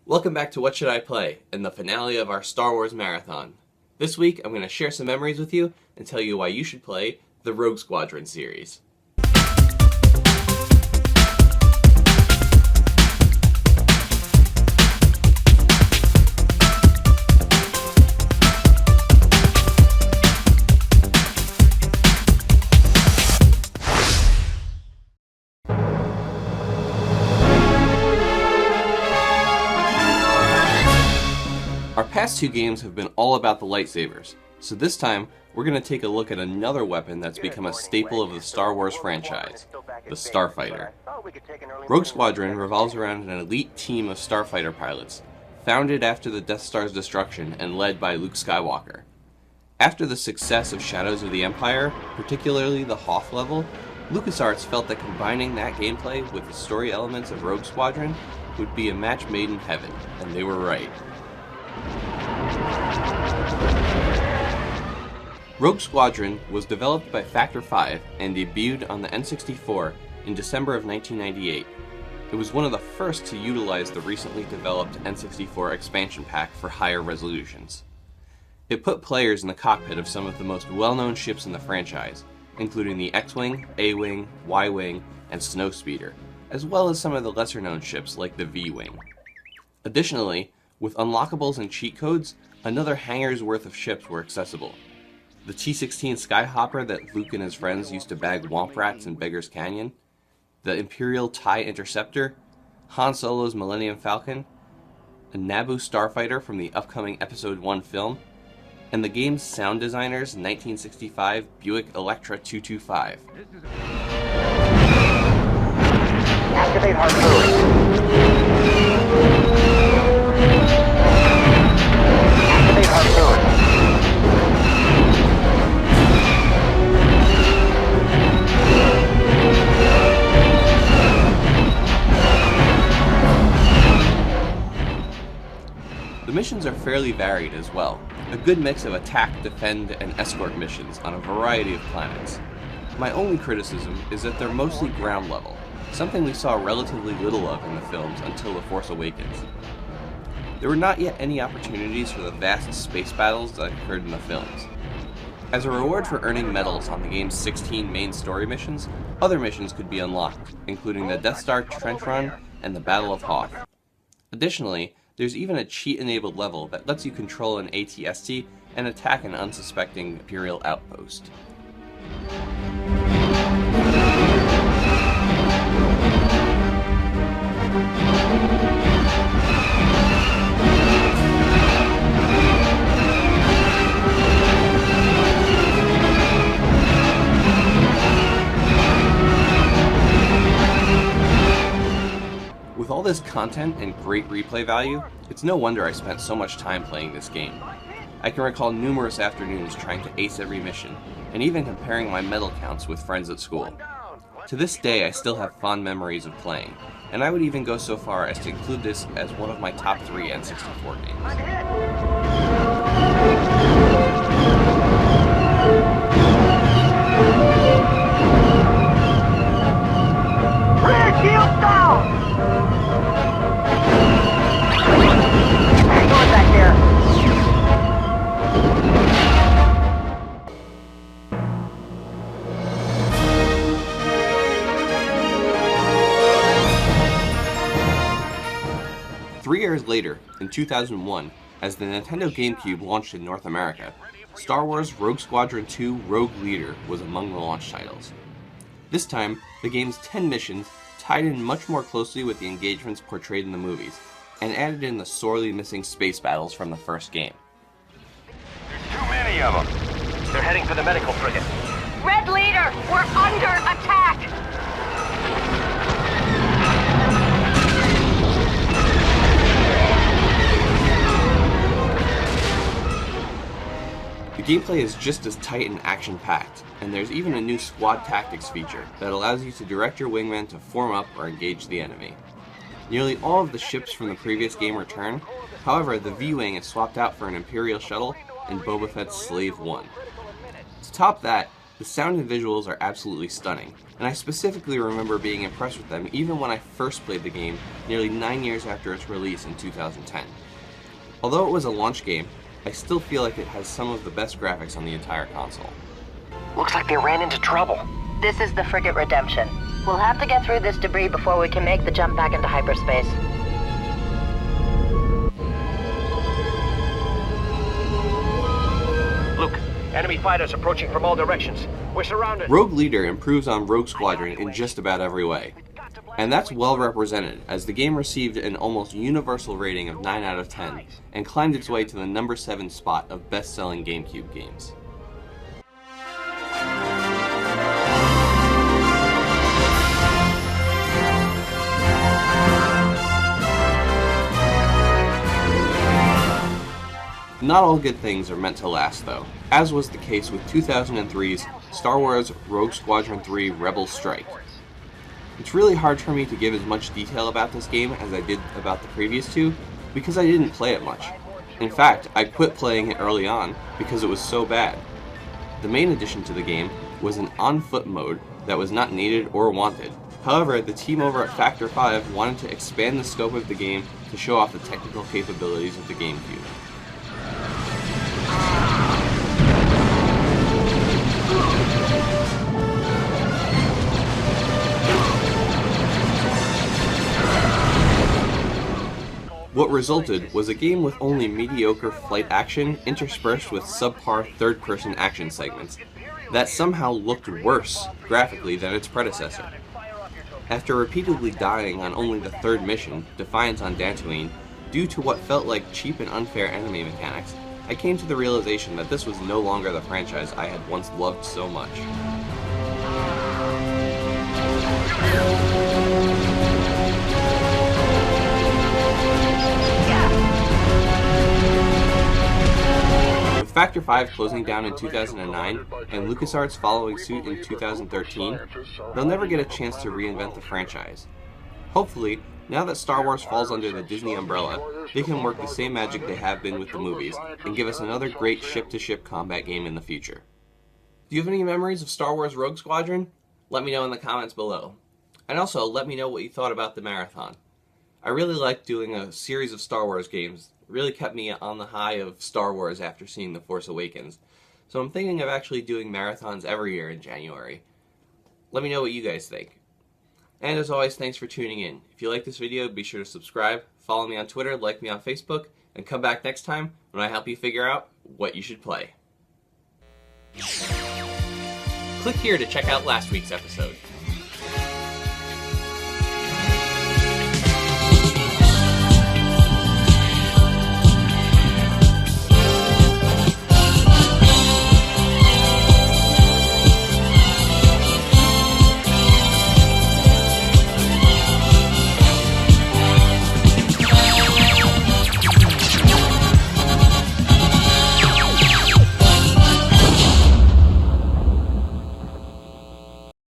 Welcome back to What Should I Play, and the finale of our Star Wars marathon. This week, I'm going to share some memories with you and tell you why you should play the Rogue Squadron series. Our past two games have been all about the lightsabers, so this time we're going to take a look at another weapon that's become a staple of the Star Wars franchise, the Starfighter. Rogue Squadron revolves around an elite team of starfighter pilots, founded after the Death Star's destruction and led by Luke Skywalker. After the success of Shadows of the Empire, particularly the Hoth level, LucasArts felt that combining that gameplay with the story elements of Rogue Squadron would be a match made in heaven, and they were right. Rogue Squadron was developed by Factor 5 and debuted on the N64 in December of 1998. It was one of the first to utilize the recently developed N64 expansion pack for higher resolutions. It put players in the cockpit of some of the most well-known ships in the franchise, including the X-Wing, A-Wing, Y-Wing, and Snowspeeder, as well as some of the lesser-known ships like the V-Wing. Additionally, with unlockables and cheat codes, another hangar's worth of ships were accessible. The T-16 Skyhopper that Luke and his friends used to bag Womp Rats in Beggar's Canyon, the Imperial TIE Interceptor, Han Solo's Millennium Falcon, a Naboo starfighter from the upcoming Episode 1 film, and the game's sound designer's 1965 Buick Electra 225. Activate harpoon. Activate harpoon. The missions are fairly varied as well, a good mix of attack, defend, and escort missions on a variety of planets. My only criticism is that they're mostly ground level, something we saw relatively little of in the films until The Force Awakens. There were not yet any opportunities for the vast space battles that occurred in the films. As a reward for earning medals on the game's 16 main story missions, other missions could be unlocked, including the Death Star Trench Run and the Battle of Hoth. Additionally, there's even a cheat-enabled level that lets you control an AT-ST and attack an unsuspecting Imperial outpost. With all this content and great replay value, it's no wonder I spent so much time playing this game. I can recall numerous afternoons trying to ace every mission, and even comparing my medal counts with friends at school. To this day, I still have fond memories of playing, and I would even go so far as to include this as one of my top 3 N64 games. Rear shield down! Hang on back there. Three years later, in 2001, as the Nintendo GameCube launched in North America, Star Wars Rogue Squadron 2 Rogue Leader was among the launch titles. This time, the game's 10 missions tied in much more closely with the engagements portrayed in the movies, and added in the sorely missing space battles from the first game. There's too many of them. They're heading for the medical frigate. Red Leader, we're under attack! The gameplay is just as tight and action-packed, and there's even a new squad tactics feature that allows you to direct your wingman to form up or engage the enemy. Nearly all of the ships from the previous game return, however the V-Wing is swapped out for an Imperial shuttle and Boba Fett's Slave 1. To top that, The sound and visuals are absolutely stunning, and I specifically remember being impressed with them even when I first played the game nearly 9 years after its release in 2010. Although it was a launch game, I still feel like it has some of the best graphics on the entire console. Looks like they ran into trouble. This is the frigate Redemption. We'll have to get through this debris before we can make the jump back into hyperspace. Luke, enemy fighters approaching from all directions. We're surrounded. Rogue Leader improves on Rogue Squadron in just about every way. And that's well represented, as the game received an almost universal rating of 9 out of 10, and climbed its way to the number 7 spot of best-selling GameCube games. Not all good things are meant to last, though, as was the case with 2003's Star Wars Rogue Squadron 3 Rebel Strike. It's really hard for me to give as much detail about this game as I did about the previous two, because I didn't play it much. In fact, I quit playing it early on because it was so bad. The main addition to the game was an on-foot mode that was not needed or wanted. However, the team over at Factor 5 wanted to expand the scope of the game to show off the technical capabilities of the GameCube. What resulted was a game with only mediocre flight action interspersed with subpar third-person action segments that somehow looked worse graphically than its predecessor. After repeatedly dying on only the third mission, Defiance on Dantooine, due to what felt like cheap and unfair enemy mechanics, I came to the realization that this was no longer the franchise I had once loved so much. With Factor 5 closing down in 2009, and LucasArts following suit in 2013, they'll never get a chance to reinvent the franchise. Hopefully, now that Star Wars falls under the Disney umbrella, they can work the same magic they have been with the movies, and give us another great ship-to-ship combat game in the future. Do you have any memories of Star Wars Rogue Squadron? Let me know in the comments below. And also, let me know what you thought about the marathon. I really liked doing a series of Star Wars games. It really kept me on the high of Star Wars after seeing The Force Awakens. So I'm thinking of actually doing marathons every year in January. Let me know what you guys think. And as always, thanks for tuning in. If you like this video, be sure to subscribe, follow me on Twitter, like me on Facebook, and come back next time when I help you figure out what you should play. Click here to check out last week's episode.